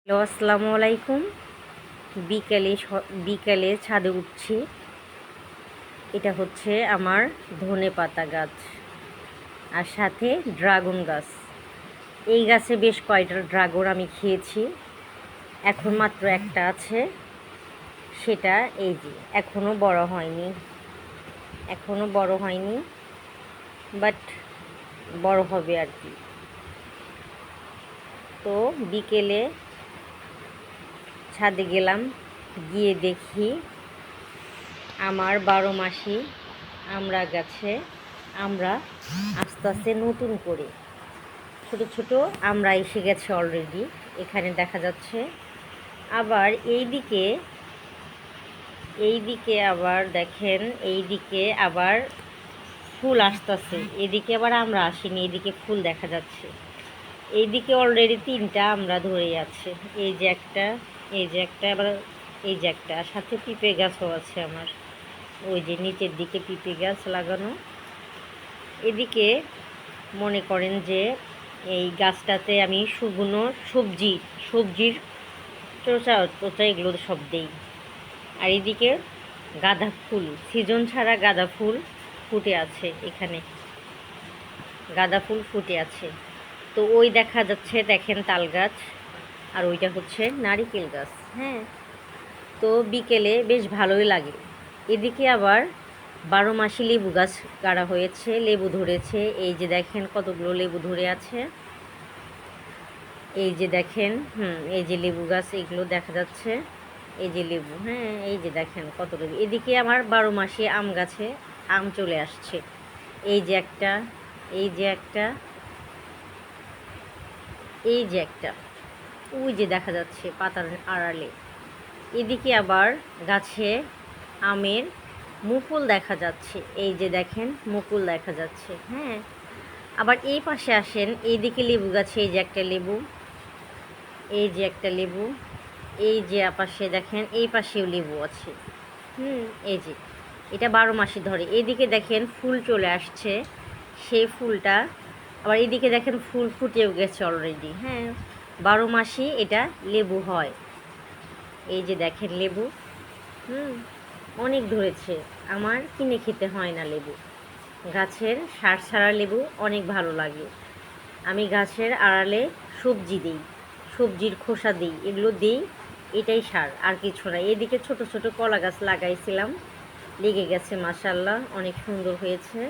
Hello, আসসালামু আলাইকুম। বিকালে ছাদে উঠছি। এটা হচ্ছে আমার ধনেপাতা গাছ আর সাথে ড্রাগন গাছ। এই গাছে বেশ কয়টা ড্রাগন আমি খেয়েছি। এখন মাত্র একটা আছে, সেটা এই যে এখনও বড় হয়নি, বাট বড় হবে আর কি। তো বিকেলে ছাদে গেলাম, গিয়ে দেখি আমার 12 মাসি আমরা গাছে আমরা আস্তে আস্তে নতুন করে ছোট ছোট আমরা এসে গেছে অলরেডি, এখানে দেখা যাচ্ছে। আবার এইদিকে আবার দেখেন, এইদিকে আবার ফুল আসতেছে, এদিকে আবার আমরা আসিনি, এদিকে ফুল দেখা যাচ্ছে। এইদিকে অলরেডি 3টা আমরা ধরে আছে, এই যে একটা, এই যে একটা, আবার এই যে একটা, আর সাথে পিঁপে গাছও আছে আমার, ওই যে নিচের দিকে পিঁপে গাছ লাগানো। এদিকে মনে করেন যে এই গাছটাতে আমি শুকনো সবজির চোচা এগুলো সব দেই। আর এদিকে গাঁদা ফুল, সিজন ছাড়া গাঁদা ফুল ফুটে আছে, এখানে গাঁদা ফুল ফুটে আছে। তো ওই দেখা যাচ্ছে, দেখেন তাল গাছ, আর ওইটা হচ্ছে নারিকেল গাছ। হ্যাঁ, তো বিকেলে বেশ ভালোই লাগে। এদিকে আবার 12 মাসি লেবু গাছ গাড়া হয়েছে, লেবু ধরেছে। এই যে দেখেন কতগুলো লেবু ধরে আছে, এই যে দেখেন, এই যে লেবু গাছ, এগুলো দেখা যাচ্ছে, এই যে লেবু। হ্যাঁ, এই যে দেখেন কত লেবু। এদিকে আমার 12 মাসি আম গাছে আম চলে আসছে, এই যে একটা, এই যে একটা, এই যে একটা, ওই যে দেখা যাচ্ছে পাতার আড়ালে। এদিকে আবার গাছে আমের মুকুল দেখা যাচ্ছে, এই যে দেখেন মুকুল দেখা যাচ্ছে। হ্যাঁ, আবার এই পাশে আসেন, এইদিকে লেবু গাছে এই যে একটা লেবু, এই যে একটা লেবু, এই যে পাশে দেখেন এই পাশেও লেবু আছে। এই যে এটা 12 মাসে ধরে। এইদিকে দেখেন ফুল চলে আসছে, সেই ফুলটা আবার এইদিকে দেখেন ফুল ফুটেও গেছে অলরেডি। হ্যাঁ, 12 মাসই এটা লেবু হয়। এই যে দেখেন লেবু, অনেক ধরেছে। আমার কিনে খেতে হয় না লেবু, গাছের সার ছাড়া লেবু অনেক ভালো লাগে। আমি গাছের আড়ালে সবজি দিই, সবজির খোসা দিই, এগুলো দিই, এটাই সার, আর কিছু না। এদিকে ছোট ছোট কলা গাছ লাগাইছিলাম, লেগে গেছে, মাশাআল্লাহ অনেক সুন্দর হয়েছে।